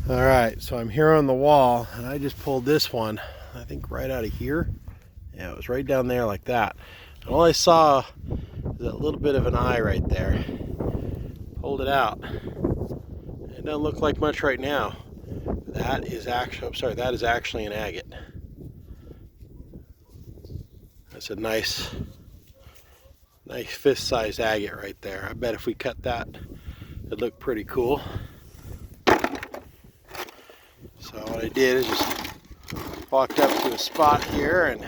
All right, so I'm here on the wall, and I just pulled this one, I think right out of here. Yeah, it was right down there like that. And all I saw was that little bit of an eye right there. Pulled it out. It doesn't look like much right now. That is actually an agate. That's a nice fist-sized agate right there. I bet if we cut that, it'd look pretty cool. So what I did is just walked up to a spot here and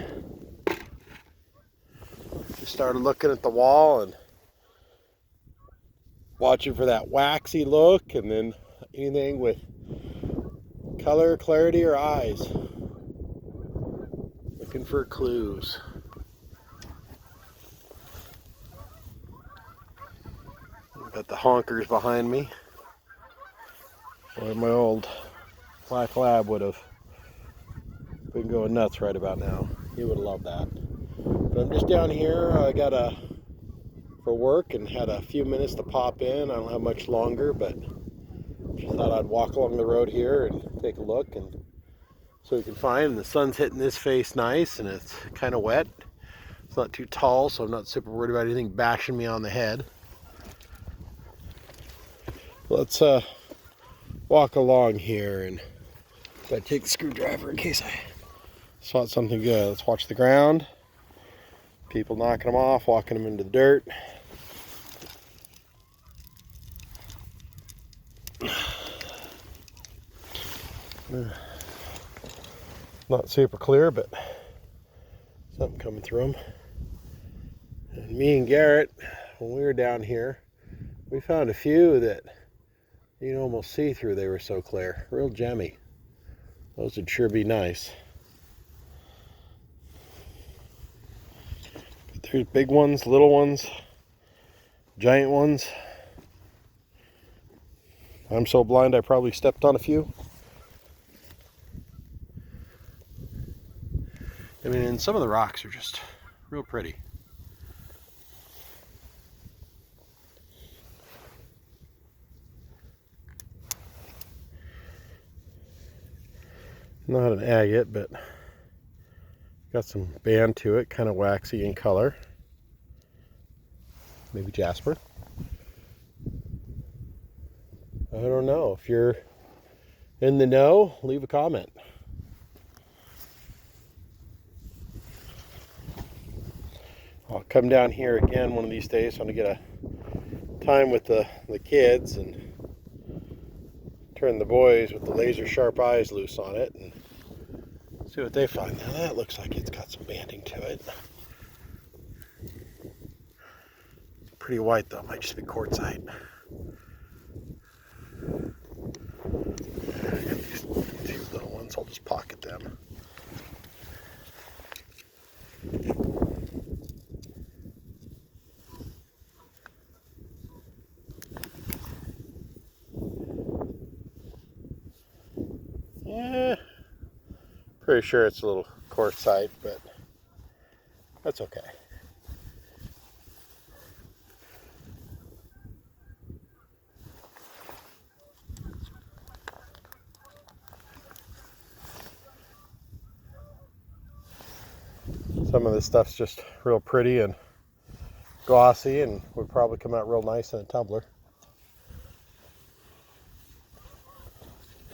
just started looking at the wall and watching for that waxy look, and then anything with color, clarity, or eyes. Looking for clues. Got the honkers behind me. Boy, my old black lab would have been going nuts right about now. He would have loved that. But I'm just down here. I got for work and had a few minutes to pop in. I don't have much longer, but just thought I'd walk along the road here and take a look and so we can find. And the sun's hitting this face nice, and it's kind of wet. It's not too tall, so I'm not super worried about anything bashing me on the head. Let's walk along here, and I take the screwdriver in case I spot something good. Let's watch the ground. People knocking them off, walking them into the dirt. Not super clear, but something coming through them. And me and Garrett, when we were down here, we found a few that you can almost see through. They were so clear, real gemmy. Those would sure be nice. But there's big ones, little ones, giant ones. I'm so blind I probably stepped on a few. I mean, and some of the rocks are just real pretty. Not an agate, but got some band to it, kind of waxy in color. Maybe jasper. I don't know. If you're in the know, leave a comment. I'll come down here again one of these days. I'm going to get a time with the kids and turn the boys with the laser sharp eyes loose on it and see what they find. Now that looks like it's got some banding to it. Pretty white though, might just be quartzite. I got these two little ones, I'll just pocket them. Yeah, pretty sure it's a little quartzite, but that's okay. Some of this stuff's just real pretty and glossy and would probably come out real nice in a tumbler.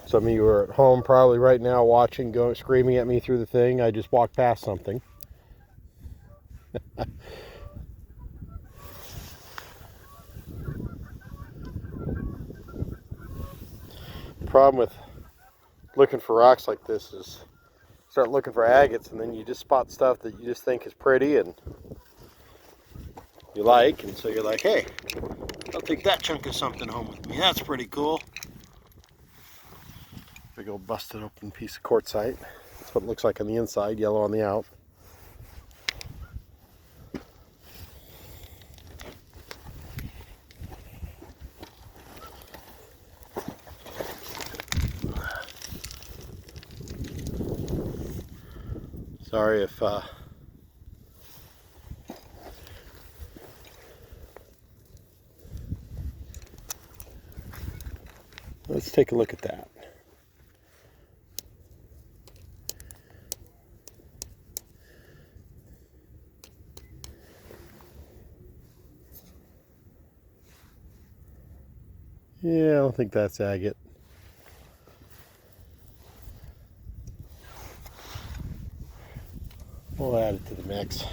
Some of you are at home probably right now watching, going screaming at me through the thing. I just walked past something. The problem with looking for rocks like this is start looking for agates and then you just spot stuff that you just think is pretty and you like, and so you're like, hey, I'll take that chunk of something home with me. That's pretty cool. Big old busted open piece of quartzite. That's what it looks like on the inside, yellow on the out. Sorry if let's take a look at that. Yeah, I don't think that's agate. We'll add it to the mix.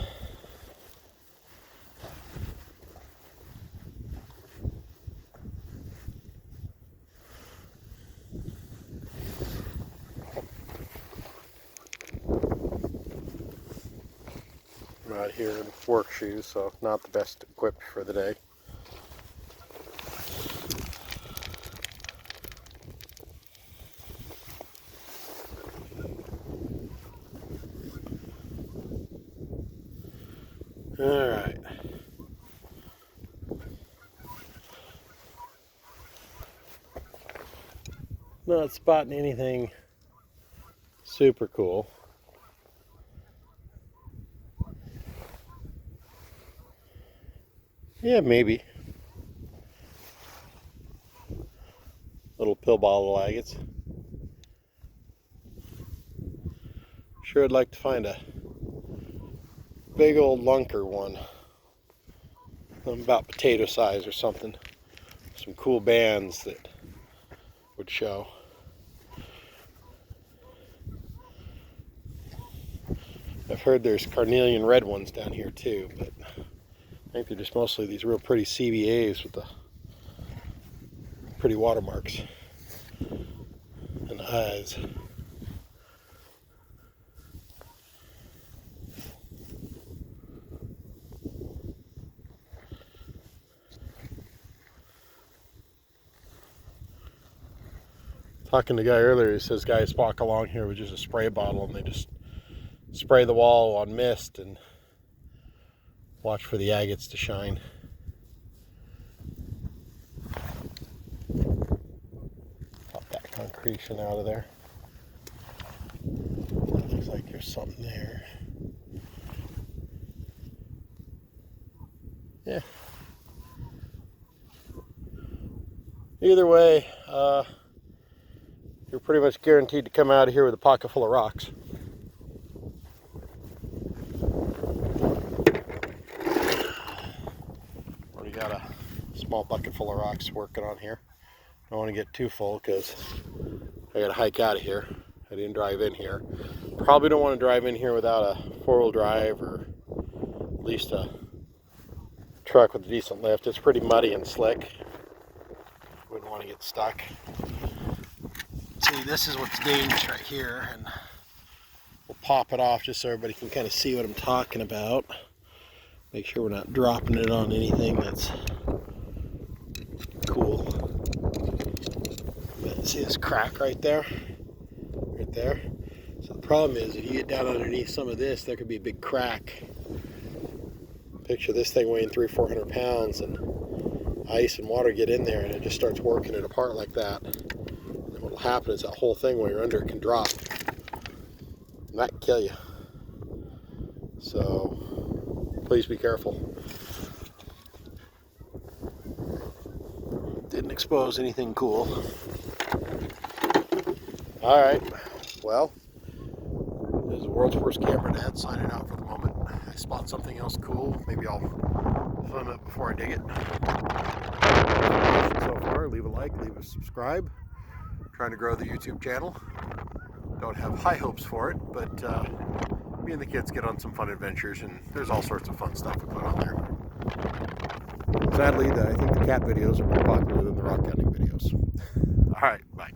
I'm out here in work shoes, so not the best equipped for the day. All right. Not spotting anything super cool. Yeah, maybe. Little pill bottle agates. Sure, I'd like to find a big old lunker one. About potato size or something. Some cool bands that would show. I've heard there's carnelian red ones down here too, but I think they're just mostly these real pretty CBAs with the pretty watermarks and eyes. Talking to the guy earlier, he says guys walk along here with just a spray bottle and they just spray the wall on mist and watch for the agates to shine. Pop that concretion out of there. That looks like there's something there. Yeah. Either way, you're pretty much guaranteed to come out of here with a pocket full of rocks. Already got a small bucket full of rocks working on here. Don't want to get too full because I got to hike out of here. I didn't drive in here. Probably don't want to drive in here without a four-wheel drive or at least a truck with a decent lift. It's pretty muddy and slick. Wouldn't want to get stuck. See, this is what's dangerous right here, and we'll pop it off just so everybody can kind of see what I'm talking about. Make sure we're not dropping it on anything that's cool. See this crack right there? Right there? So the problem is, if you get down underneath some of this, there could be a big crack. Picture this thing weighing 300-400 pounds, and ice and water get in there, and it just starts working it apart like that. And what will happen is that whole thing, when you're under, it can drop. And that can kill you. So, please be careful. Didn't expose anything cool. Alright, well, this is the world's worst camera dad signing out for the moment. I spot something else cool. Maybe I'll film it before I dig it. So far, leave a like, leave a subscribe. I'm trying to grow the YouTube channel. Don't have high hopes for it, but me and the kids get on some fun adventures, and there's all sorts of fun stuff we put on there. Sadly, I think the cat videos are more popular than the rock hunting videos. Alright, bye.